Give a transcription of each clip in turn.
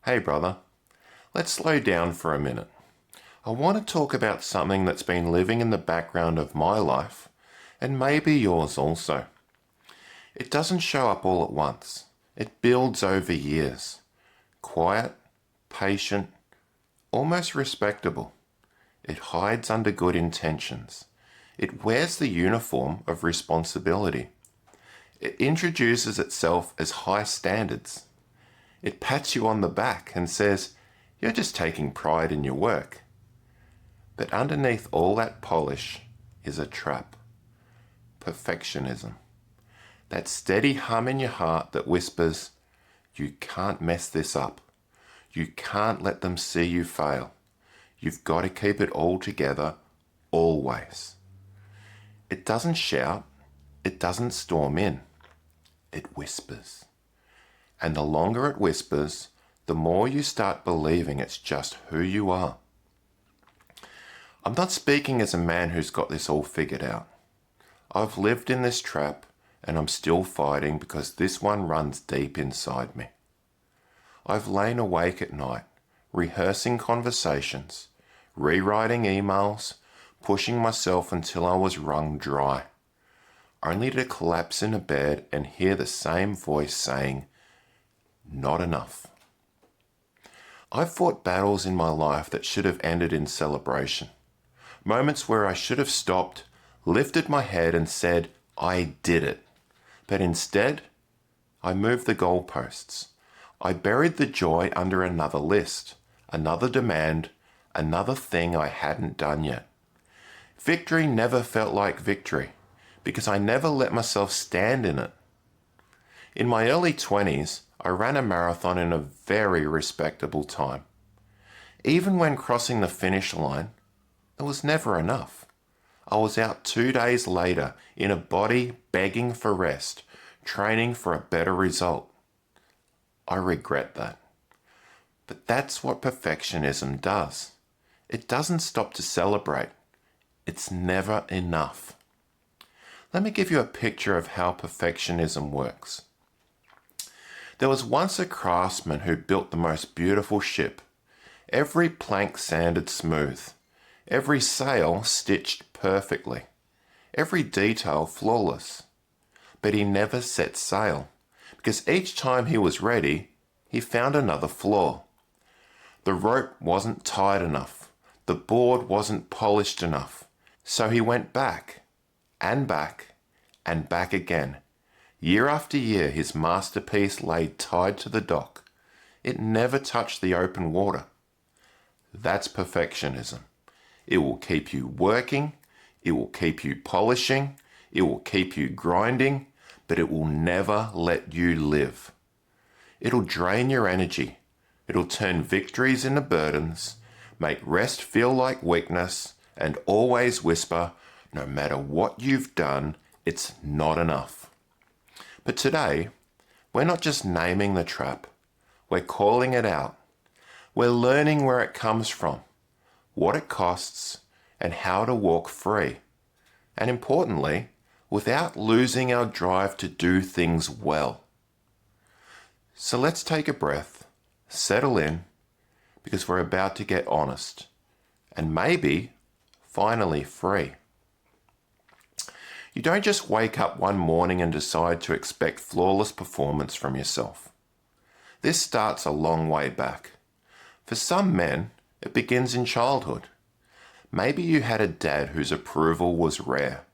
Hey brother, let's slow down for a minute. I want to talk about something that's been living in the background of my life, and maybe yours also. It doesn't show up all at once. It builds over years. Quiet, patient, almost respectable. It hides under good intentions. It wears the uniform of responsibility. It introduces itself as high standards. It pats you on the back and says, "You're just taking pride in your work." But underneath all that polish is a trap. Perfectionism. That steady hum in your heart that whispers, "You can't mess this up. You can't let them see you fail. You've got to keep it all together, always." It doesn't shout. It doesn't storm in. It whispers. And the longer it whispers, the more you start believing it's just who you are. I'm not speaking as a man who's got this all figured out. I've lived in this trap and I'm still fighting because this one runs deep inside me. I've lain awake at night, rehearsing conversations, rewriting emails, pushing myself until I was wrung dry, only to collapse in a bed and hear the same voice saying, "Not enough." I've fought battles in my life that should have ended in celebration. Moments where I should have stopped, lifted my head and said, "I did it." But instead, I moved the goalposts. I buried the joy under another list, another demand, another thing I hadn't done yet. Victory never felt like victory because I never let myself stand in it. In my early 20s, I ran a marathon in a very respectable time. Even when crossing the finish line, it was never enough. I was out 2 days later in a body begging for rest, training for a better result. I regret that. But that's what perfectionism does. It doesn't stop to celebrate. It's never enough. Let me give you a picture of how perfectionism works. There was once a craftsman who built the most beautiful ship. Every plank sanded smooth. Every sail stitched perfectly. Every detail flawless. But he never set sail, because each time he was ready, he found another flaw. The rope wasn't tight enough. The board wasn't polished enough. So he went back, and back, and back again. Year after year, his masterpiece lay tied to the dock. It never touched the open water. That's perfectionism. It will keep you working, it will keep you polishing, it will keep you grinding, but it will never let you live. It'll drain your energy. It'll turn victories into burdens, make rest feel like weakness, and always whisper, no matter what you've done, it's not enough. But today, we're not just naming the trap, we're calling it out. We're learning where it comes from, what it costs, and how to walk free. And importantly, without losing our drive to do things well. So let's take a breath, settle in, because we're about to get honest, and maybe finally free. You don't just wake up one morning and decide to expect flawless performance from yourself. This starts a long way back. For some men, it begins in childhood. Maybe you had a dad whose approval was rare,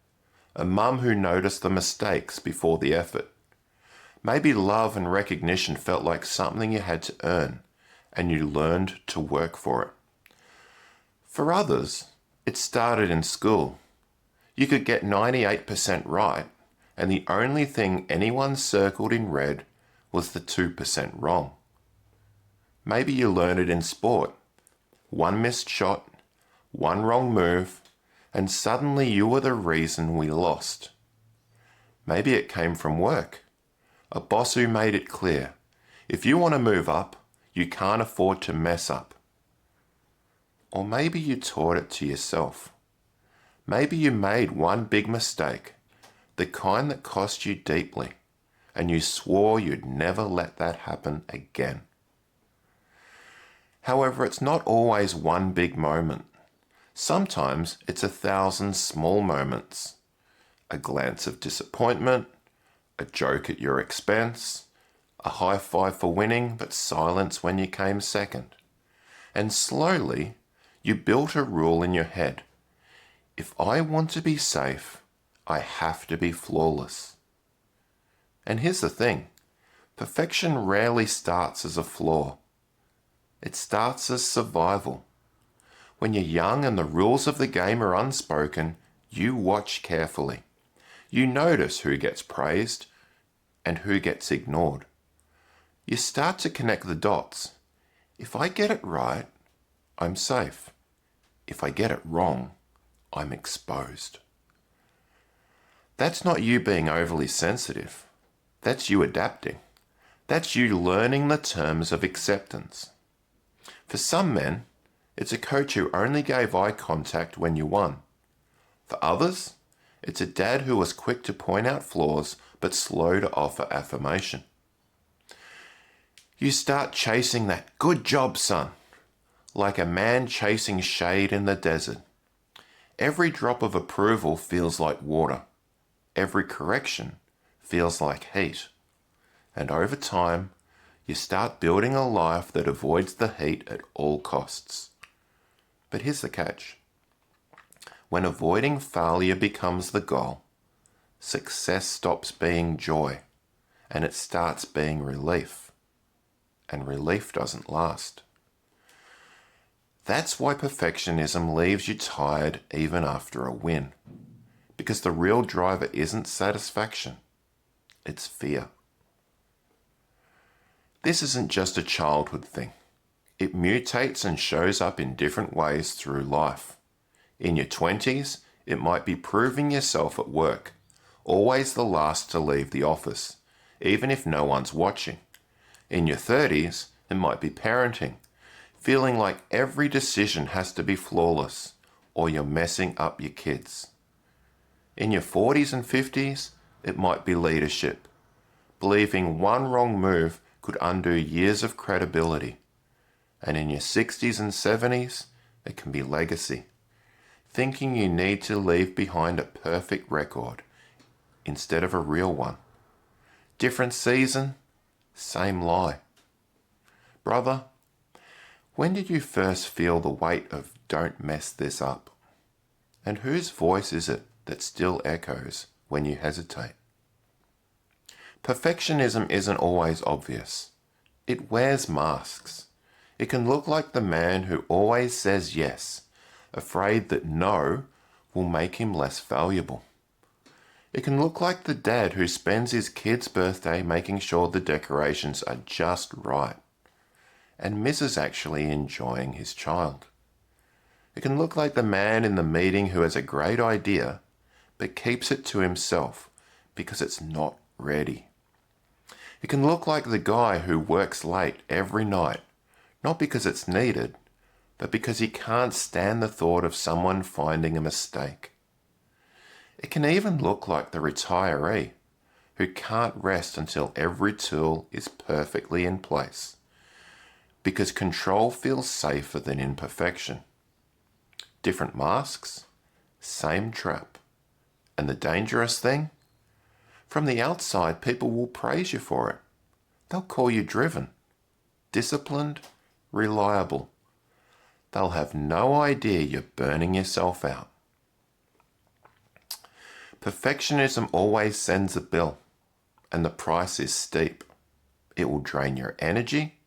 a mum who noticed the mistakes before the effort. Maybe love and recognition felt like something you had to earn, and you learned to work for it. For others, it started in school. You could get 98% right, and the only thing anyone circled in red was the 2% wrong. Maybe you learned it in sport. One missed shot, one wrong move, and suddenly you were the reason we lost. Maybe it came from work. A boss who made it clear, if you want to move up, you can't afford to mess up. Or maybe you taught it to yourself. Maybe you made one big mistake, the kind that cost you deeply, and you swore you'd never let that happen again. However, it's not always one big moment. Sometimes it's 1,000 small moments. A glance of disappointment, a joke at your expense, a high five for winning but silence when you came second. And slowly, you built a rule in your head. If I want to be safe, I have to be flawless. And here's the thing, perfection rarely starts as a flaw. It starts as survival. When you're young and the rules of the game are unspoken, you watch carefully. You notice who gets praised and who gets ignored. You start to connect the dots. If I get it right, I'm safe. If I get it wrong, I'm exposed. That's not you being overly sensitive. That's you adapting. That's you learning the terms of acceptance. For some men, it's a coach who only gave eye contact when you won. For others, it's a dad who was quick to point out flaws but slow to offer affirmation. You start chasing that "good job, son," like a man chasing shade in the desert. Every drop of approval feels like water. Every correction feels like heat. And over time, you start building a life that avoids the heat at all costs. But here's the catch. When avoiding failure becomes the goal, success stops being joy and it starts being relief. And relief doesn't last. That's why perfectionism leaves you tired even after a win. Because the real driver isn't satisfaction, it's fear. This isn't just a childhood thing. It mutates and shows up in different ways through life. In your 20s, it might be proving yourself at work, always the last to leave the office, even if no one's watching. In your 30s, it might be parenting, feeling like every decision has to be flawless, or you're messing up your kids. In your 40s and 50s, it might be leadership, believing one wrong move could undo years of credibility. And in your 60s and 70s, it can be legacy, thinking you need to leave behind a perfect record instead of a real one. Different season, same lie. Brother, when did you first feel the weight of "don't mess this up"? And whose voice is it that still echoes when you hesitate? Perfectionism isn't always obvious. It wears masks. It can look like the man who always says yes, afraid that no will make him less valuable. It can look like the dad who spends his kid's birthday making sure the decorations are just right and misses actually enjoying his child. It can look like the man in the meeting who has a great idea but keeps it to himself because it's not ready. It can look like the guy who works late every night, not because it's needed, but because he can't stand the thought of someone finding a mistake. It can even look like the retiree who can't rest until every tool is perfectly in place, because control feels safer than imperfection. Different masks, same trap. And the dangerous thing? From the outside, people will praise you for it. They'll call you driven, disciplined, reliable. They'll have no idea you're burning yourself out. Perfectionism always sends a bill, and the price is steep. It will drain your energy,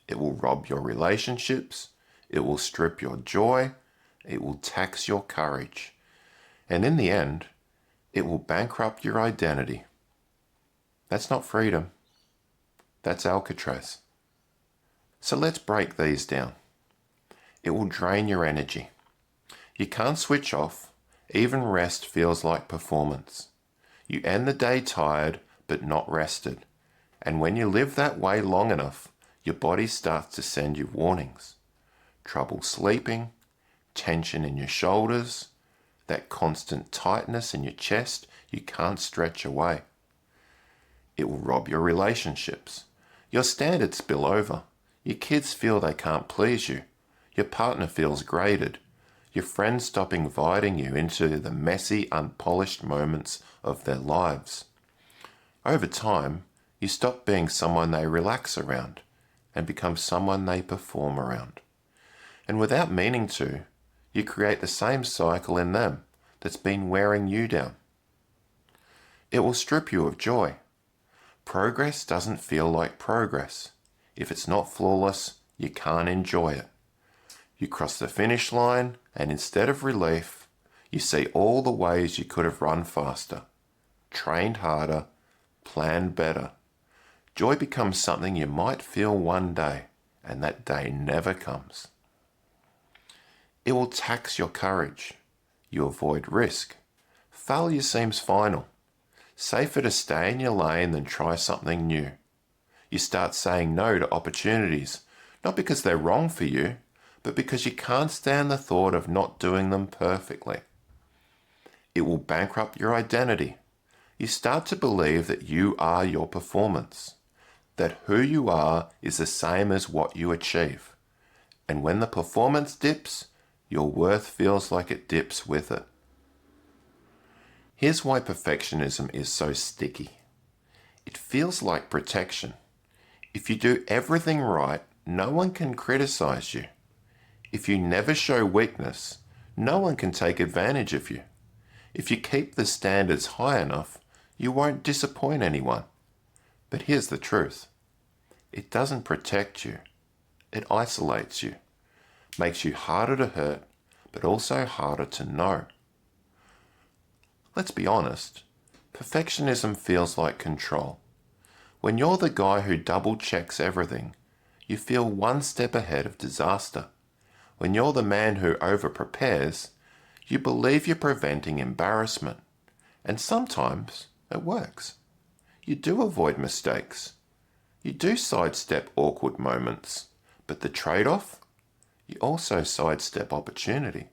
it will rob your relationships, it will strip your joy, it will tax your courage, and in the end, it will bankrupt your identity. That's not freedom. That's Alcatraz. So let's break these down. It will drain your energy. You can't switch off. Even rest feels like performance. You end the day tired but not rested. And when you live that way long enough, your body starts to send you warnings. Trouble sleeping, tension in your shoulders, that constant tightness in your chest you can't stretch away. It will rob your relationships. Your standards spill over. Your kids feel they can't please you. Your partner feels graded. Your friends stop inviting you into the messy, unpolished moments of their lives. Over time, you stop being someone they relax around and become someone they perform around. And without meaning to, you create the same cycle in them that's been wearing you down. It will strip you of joy. Progress doesn't feel like progress. If it's not flawless, you can't enjoy it. You cross the finish line, and instead of relief, you see all the ways you could have run faster, trained harder, planned better. Joy becomes something you might feel one day, and that day never comes. It will tax your courage. You avoid risk. Failure seems final. Safer to stay in your lane than try something new. You start saying no to opportunities, not because they're wrong for you, but because you can't stand the thought of not doing them perfectly. It will bankrupt your identity. You start to believe that you are your performance, that who you are is the same as what you achieve. And when the performance dips, your worth feels like it dips with it. Here's why perfectionism is so sticky. It feels like protection. If you do everything right, no one can criticize you. If you never show weakness, no one can take advantage of you. If you keep the standards high enough, you won't disappoint anyone. But here's the truth. It doesn't protect you. It isolates you. Makes you harder to hurt, but also harder to know. Let's be honest. Perfectionism feels like control. When you're the guy who double checks everything, you feel one step ahead of disaster. When you're the man who over prepares, you believe you're preventing embarrassment. And sometimes it works. You do avoid mistakes. You do sidestep awkward moments. But the trade-off? You also sidestep opportunity.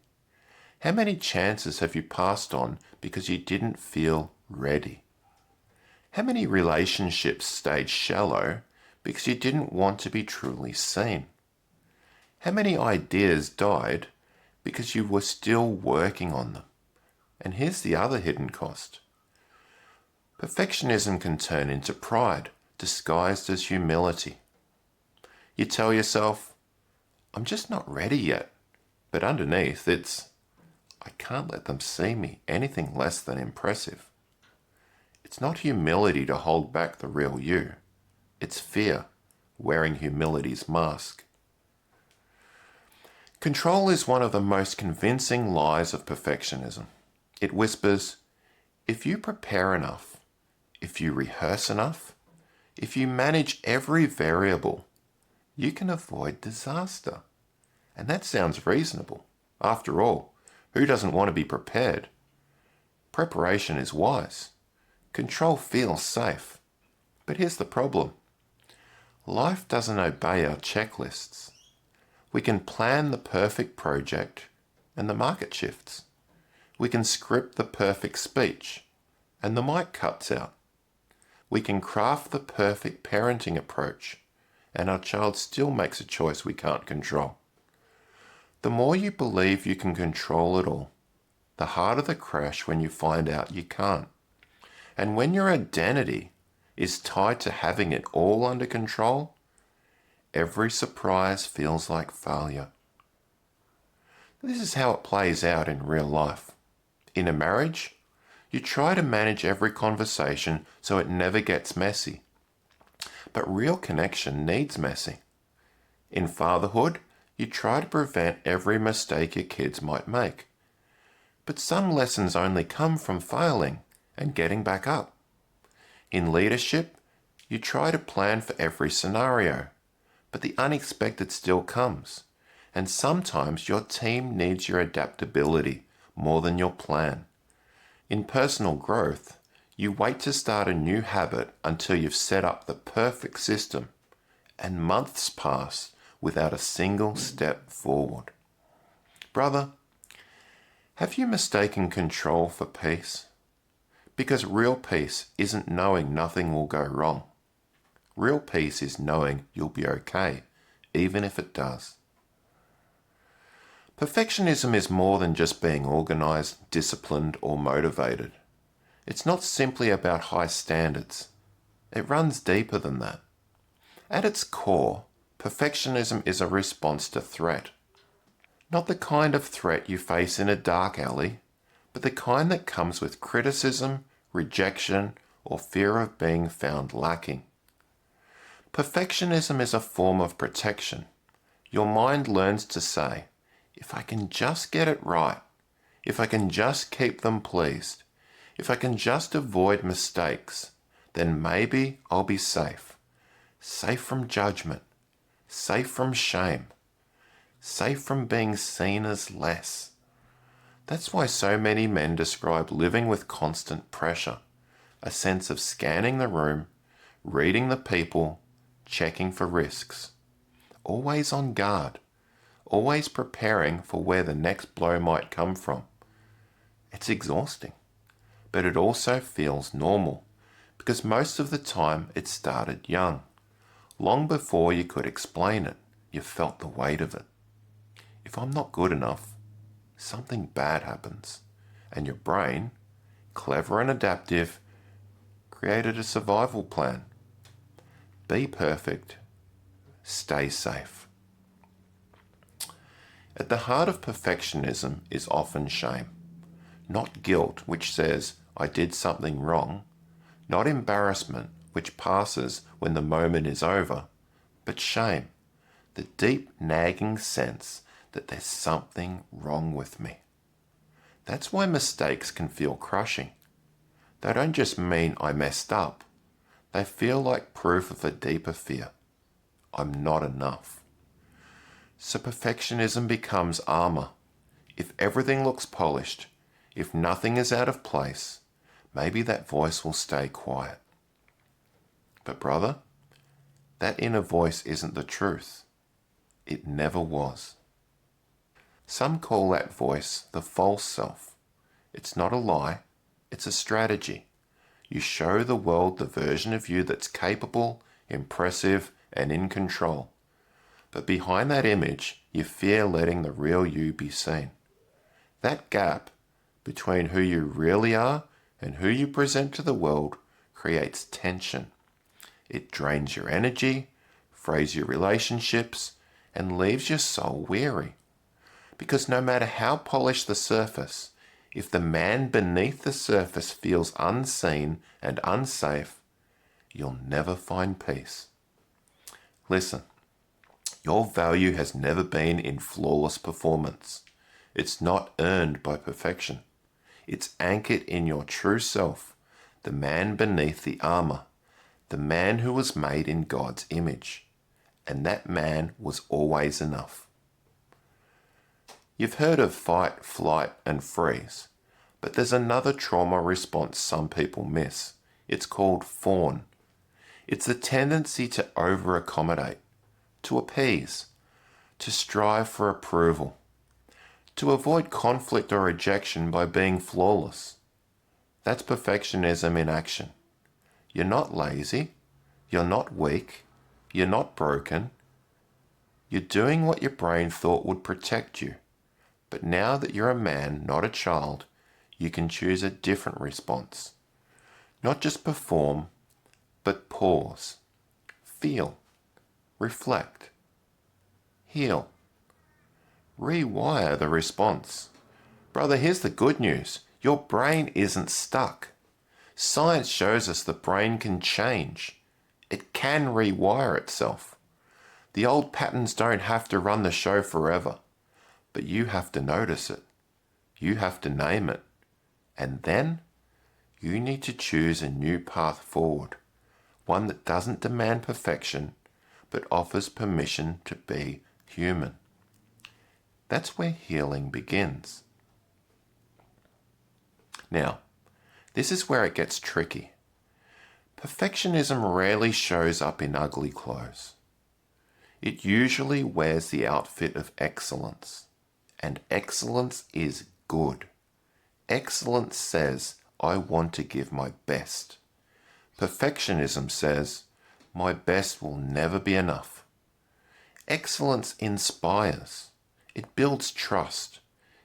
How many chances have you passed on because you didn't feel ready? How many relationships stayed shallow because you didn't want to be truly seen? How many ideas died because you were still working on them? And here's the other hidden cost. Perfectionism can turn into pride, disguised as humility. You tell yourself, I'm just not ready yet. But underneath, it's, I can't let them see me anything less than impressive. It's not humility to hold back the real you. It's fear, wearing humility's mask. Control is one of the most convincing lies of perfectionism. It whispers, if you prepare enough, if you rehearse enough, if you manage every variable, you can avoid disaster. And that sounds reasonable. After all, who doesn't want to be prepared? Preparation is wise. Control feels safe. But here's the problem. Life doesn't obey our checklists. We can plan the perfect project and the market shifts. We can script the perfect speech and the mic cuts out. We can craft the perfect parenting approach and our child still makes a choice we can't control. The more you believe you can control it all, the harder the crash when you find out you can't. And when your identity is tied to having it all under control, every surprise feels like failure. This is how it plays out in real life. In a marriage, you try to manage every conversation so it never gets messy. But real connection needs messy. In fatherhood, you try to prevent every mistake your kids might make. But some lessons only come from failing and getting back up. In leadership, you try to plan for every scenario, but the unexpected still comes. And sometimes your team needs your adaptability more than your plan. In personal growth, you wait to start a new habit until you've set up the perfect system, and months pass without a single step forward. Brother, have you mistaken control for peace? Because real peace isn't knowing nothing will go wrong. Real peace is knowing you'll be okay, even if it does. Perfectionism is more than just being organised, disciplined, or motivated. It's not simply about high standards. It runs deeper than that. At its core, perfectionism is a response to threat. Not the kind of threat you face in a dark alley, but the kind that comes with criticism, rejection, or fear of being found lacking. Perfectionism is a form of protection. Your mind learns to say, if I can just get it right, if I can just keep them pleased, if I can just avoid mistakes, then maybe I'll be safe. Safe from judgment, safe from shame, safe from being seen as less. That's why so many men describe living with constant pressure, a sense of scanning the room, reading the people, checking for risks. Always on guard, always preparing for where the next blow might come from. It's exhausting, but it also feels normal, because most of the time it started young. Long before you could explain it, you felt the weight of it. If I'm not good enough, something bad happens, and your brain, clever and adaptive, created a survival plan. Be perfect. Stay safe. At the heart of perfectionism is often shame. Not guilt, which says, I did something wrong. Not embarrassment, which passes when the moment is over. But shame, the deep nagging sense that there's something wrong with me. That's why mistakes can feel crushing. They don't just mean I messed up. They feel like proof of a deeper fear. I'm not enough. So perfectionism becomes armor. If everything looks polished, if nothing is out of place, maybe that voice will stay quiet. But brother, that inner voice isn't the truth. It never was. Some call that voice the false self. It's not a lie, it's a strategy. You show the world the version of you that's capable, impressive, and in control. But behind that image, you fear letting the real you be seen. That gap between who you really are and who you present to the world creates tension. It drains your energy, frays your relationships, and leaves your soul weary. Because no matter how polished the surface, if the man beneath the surface feels unseen and unsafe, you'll never find peace. Listen, your value has never been in flawless performance. It's not earned by perfection. It's anchored in your true self, the man beneath the armor, the man who was made in God's image. And that man was always enough. You've heard of fight, flight, and freeze, but there's another trauma response some people miss. It's called fawn. It's the tendency to over-accommodate, to appease, to strive for approval, to avoid conflict or rejection by being flawless. That's perfectionism in action. You're not lazy, you're not weak, you're not broken. You're doing what your brain thought would protect you. But now that you're a man, not a child, you can choose a different response. Not just perform, but pause, feel, reflect, heal, rewire the response. Brother, here's the good news. Your brain isn't stuck. Science shows us the brain can change. It can rewire itself. The old patterns don't have to run the show forever, but you have to notice it. You have to name it. And then you need to choose a new path forward, one that doesn't demand perfection, but offers permission to be human. That's where healing begins. Now, this is where it gets tricky. Perfectionism rarely shows up in ugly clothes. It usually wears the outfit of excellence. And excellence is good. Excellence says, I want to give my best. Perfectionism says, my best will never be enough. Excellence inspires. It builds trust.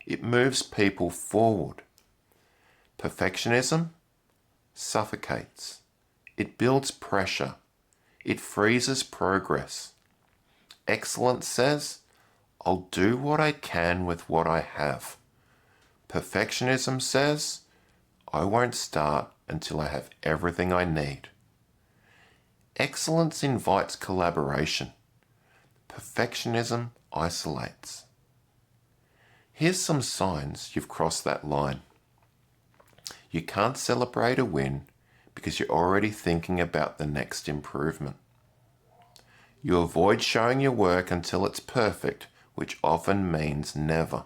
It moves people forward. Perfectionism suffocates. It builds pressure. It freezes progress. Excellence says, I'll do what I can with what I have. Perfectionism says, I won't start until I have everything I need. Excellence invites collaboration. Perfectionism isolates. Here's some signs you've crossed that line. You can't celebrate a win because you're already thinking about the next improvement. You avoid showing your work until it's perfect, which often means never.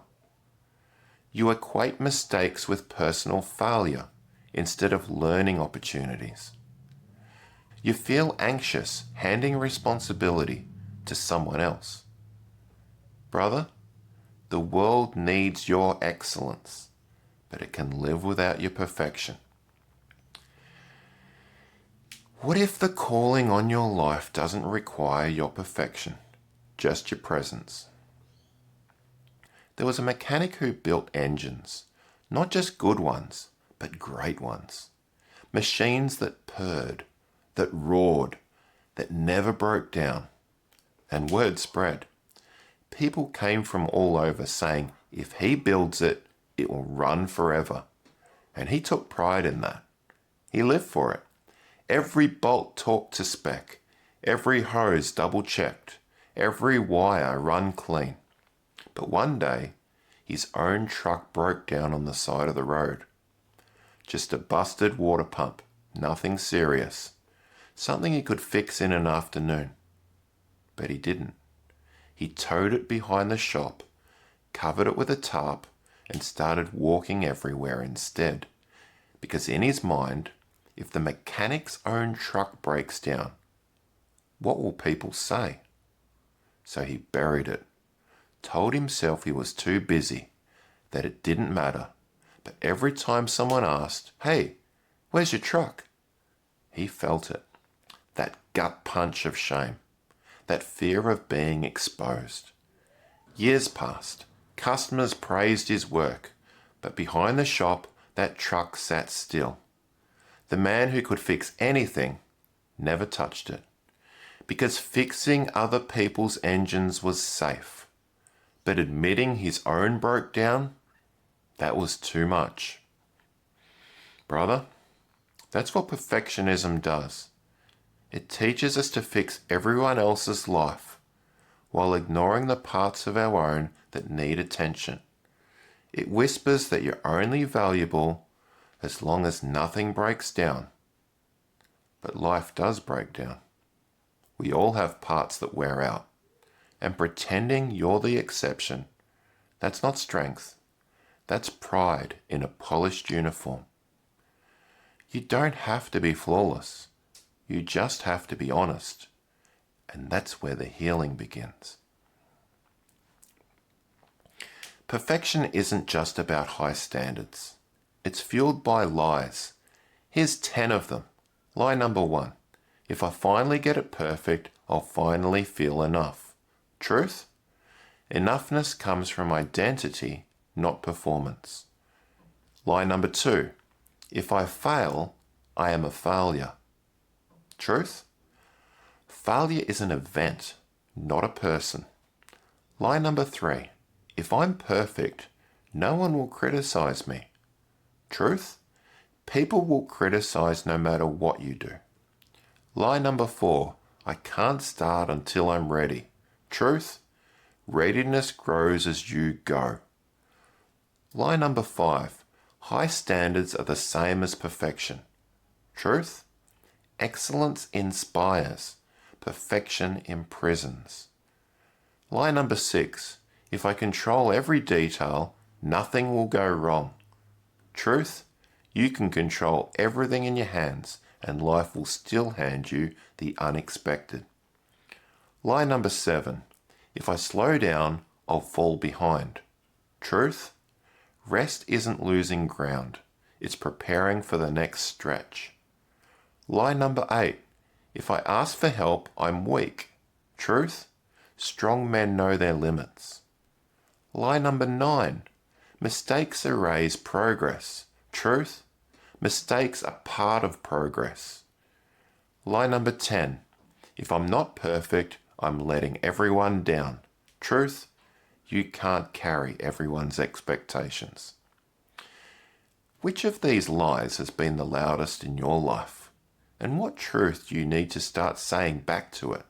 You equate mistakes with personal failure instead of learning opportunities. You feel anxious handing responsibility to someone else. Brother, the world needs your excellence, but it can live without your perfection. What if the calling on your life doesn't require your perfection, just your presence? There was a mechanic who built engines, not just good ones, but great ones. Machines that purred, that roared, that never broke down. And word spread. People came from all over saying, if he builds it, it will run forever. And he took pride in that. He lived for it. Every bolt talked to spec, every hose double-checked, every wire run clean. But one day, his own truck broke down on the side of the road. Just a busted water pump, nothing serious. Something he could fix in an afternoon. But he didn't. He towed it behind the shop, covered it with a tarp, and started walking everywhere instead. Because in his mind, if the mechanic's own truck breaks down, what will people say? So he buried it, told himself he was too busy, that it didn't matter. But every time someone asked, hey, where's your truck? He felt it, that gut punch of shame, that fear of being exposed. Years passed. Customers praised his work, but behind the shop, that truck sat still. The man who could fix anything never touched it, because fixing other people's engines was safe. But admitting his own broke down, that was too much. Brother, that's what perfectionism does. It teaches us to fix everyone else's life while ignoring the parts of our own that need attention. It whispers that you're only valuable as long as nothing breaks down. But life does break down. We all have parts that wear out. And pretending you're the exception, that's not strength. That's pride in a polished uniform. You don't have to be flawless. You just have to be honest. And that's where the healing begins. Perfection isn't just about high standards. It's fueled by lies. Here's 10 of them. Lie number 1. If I finally get it perfect, I'll finally feel enough. Truth? Enoughness comes from identity, not performance. Lie number 2. If I fail, I am a failure. Truth? Failure is an event, not a person. Lie number 3. If I'm perfect, no one will criticize me. Truth? People will criticize no matter what you do. Lie number 4. I can't start until I'm ready. Truth? Readiness grows as you go. Lie number 5. High standards are the same as perfection. Truth? Excellence inspires. Perfection imprisons. Lie number 6. If I control every detail, nothing will go wrong. Truth? You can control everything in your hands and life will still hand you the unexpected. Lie number 7. If I slow down, I'll fall behind. Truth? Rest isn't losing ground. It's preparing for the next stretch. Lie number 8. If I ask for help, I'm weak. Truth? Strong men know their limits. Lie number 9. Mistakes erase progress. Truth? Mistakes are part of progress. Lie number 10. If I'm not perfect, I'm letting everyone down. Truth? You can't carry everyone's expectations. Which of these lies has been the loudest in your life? And what truth do you need to start saying back to it?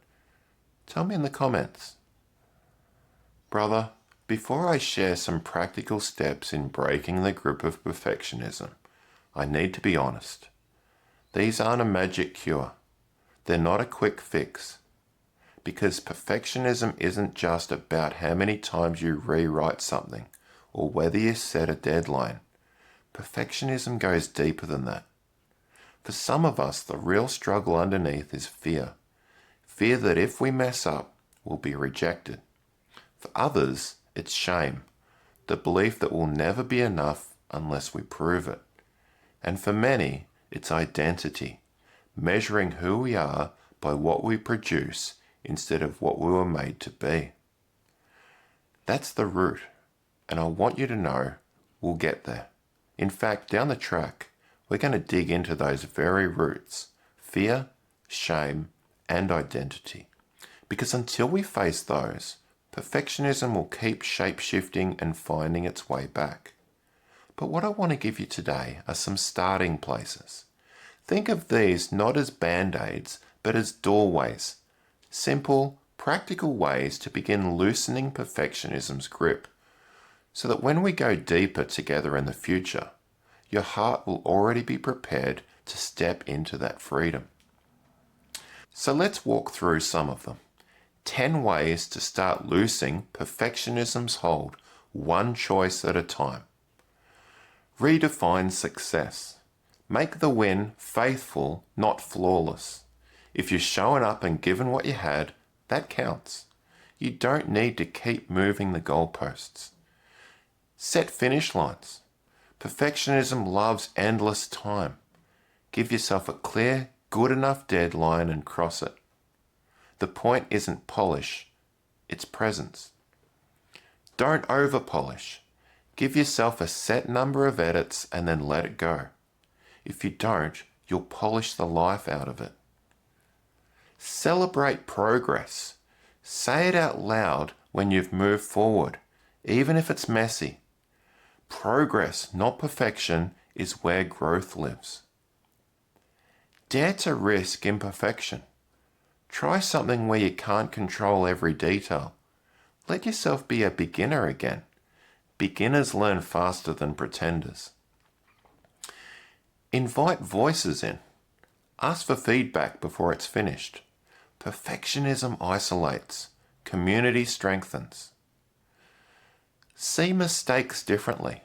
Tell me in the comments. Brother, before I share some practical steps in breaking the grip of perfectionism, I need to be honest. These aren't a magic cure. They're not a quick fix. Because perfectionism isn't just about how many times you rewrite something or whether you set a deadline. Perfectionism goes deeper than that. For some of us, the real struggle underneath is fear. Fear that if we mess up, we'll be rejected. For others, it's shame, the belief that we'll never be enough unless we prove it. And for many, it's identity, measuring who we are by what we produce instead of what we were made to be. That's the root, and I want you to know we'll get there. In fact, down the track, we're going to dig into those very roots, fear, shame, and identity. Because until we face those, perfectionism will keep shape-shifting and finding its way back. But what I want to give you today are some starting places. Think of these not as band-aids, but as doorways. Simple, practical ways to begin loosening perfectionism's grip, so that when we go deeper together in the future, your heart will already be prepared to step into that freedom. So let's walk through some of them. 10 ways to start loosing perfectionism's hold, one choice at a time. Redefine success. Make the win faithful, not flawless. If you're showing up and giving what you had, that counts. You don't need to keep moving the goalposts. Set finish lines. Perfectionism loves endless time. Give yourself a clear, good enough deadline and cross it. The point isn't polish, it's presence. Don't over-polish. Give yourself a set number of edits and then let it go. If you don't, you'll polish the life out of it. Celebrate progress. Say it out loud when you've moved forward, even if it's messy. Progress, not perfection, is where growth lives. Dare to risk imperfection. Try something where you can't control every detail. Let yourself be a beginner again. Beginners learn faster than pretenders. Invite voices in. Ask for feedback before it's finished. Perfectionism isolates. Community strengthens. See mistakes differently.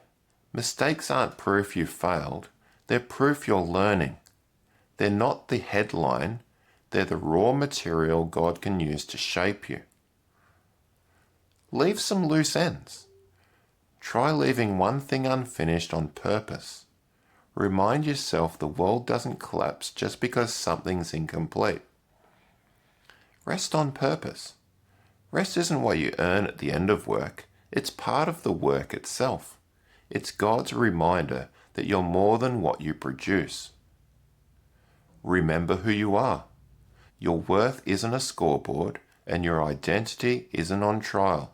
Mistakes aren't proof you failed. They're proof you're learning. They're not the headline. They're the raw material God can use to shape you. Leave some loose ends. Try leaving one thing unfinished on purpose. Remind yourself the world doesn't collapse just because something's incomplete. Rest on purpose. Rest isn't what you earn at the end of work. It's part of the work itself. It's God's reminder that you're more than what you produce. Remember who you are. Your worth isn't a scoreboard, and your identity isn't on trial.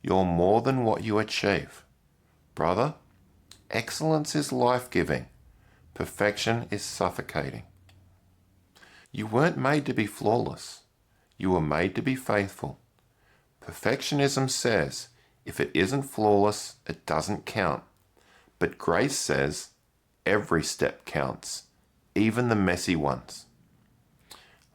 You're more than what you achieve. Brother, excellence is life-giving. Perfection is suffocating. You weren't made to be flawless. You were made to be faithful. Perfectionism says, if it isn't flawless, it doesn't count. But grace says, every step counts, even the messy ones.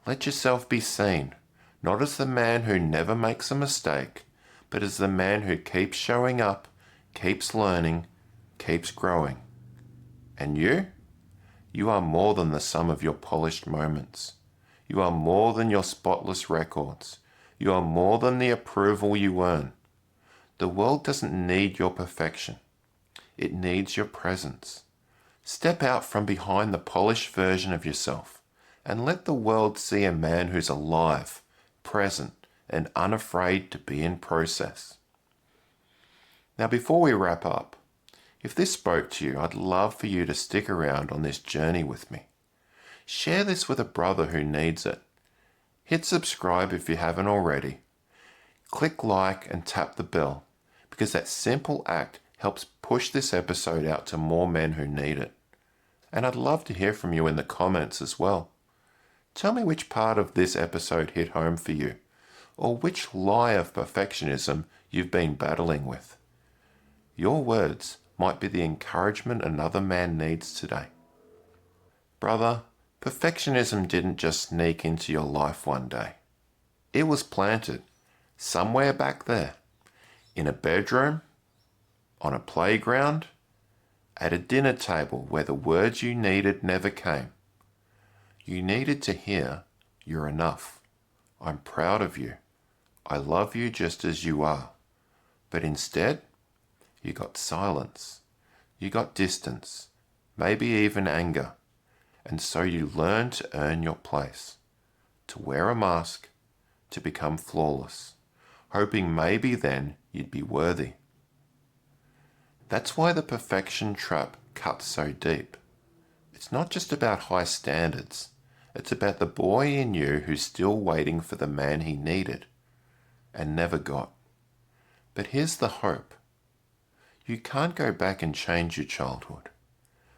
Let yourself be seen, not as the man who never makes a mistake, but as the man who keeps showing up, keeps learning, keeps growing. And you? You are more than the sum of your polished moments. You are more than your spotless records. You are more than the approval you earn. The world doesn't need your perfection. It needs your presence. Step out from behind the polished version of yourself and let the world see a man who's alive, present, and unafraid to be in process. Now, before we wrap up, if this spoke to you, I'd love for you to stick around on this journey with me. Share this with a brother who needs it. Hit subscribe if you haven't already. Click like and tap the bell, because that simple act helps push this episode out to more men who need it. And I'd love to hear from you in the comments as well. Tell me which part of this episode hit home for you, or which lie of perfectionism you've been battling with. Your words might be the encouragement another man needs today. Brother, perfectionism didn't just sneak into your life one day. It was planted somewhere back there, in a bedroom, on a playground, at a dinner table where the words you needed never came. You needed to hear, "You're enough. I'm proud of you. I love you just as you are." But instead, you got silence. You got distance, maybe even anger. And so you learned to earn your place, to wear a mask, to become flawless, hoping maybe then you'd be worthy. That's why the perfection trap cuts so deep. It's not just about high standards. It's about the boy in you who's still waiting for the man he needed and never got. But here's the hope. You can't go back and change your childhood,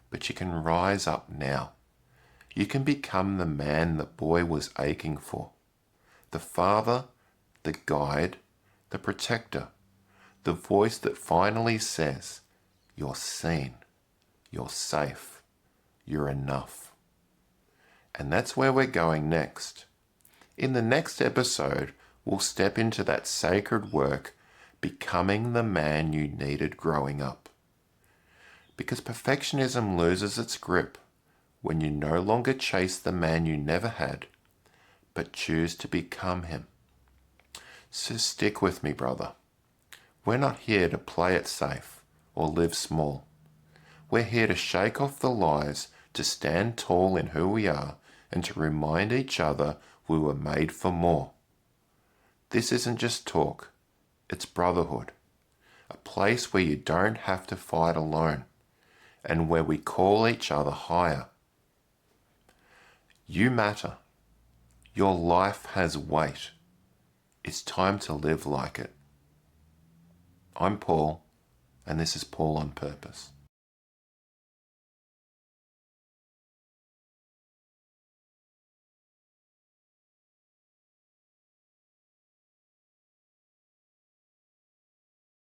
but you can rise up now. You can become the man the boy was aching for. The father, the guide, the protector. The voice that finally says, "You're seen, you're safe, you're enough." And that's where we're going next. In the next episode, we'll step into that sacred work, becoming the man you needed growing up. Because perfectionism loses its grip when you no longer chase the man you never had, but choose to become him. So stick with me, brother. We're not here to play it safe or live small. We're here to shake off the lies, to stand tall in who we are, and to remind each other we were made for more. This isn't just talk, it's brotherhood. A place where you don't have to fight alone, and where we call each other higher. You matter. Your life has weight. It's time to live like it. I'm Paul, and this is Paul on Purpose.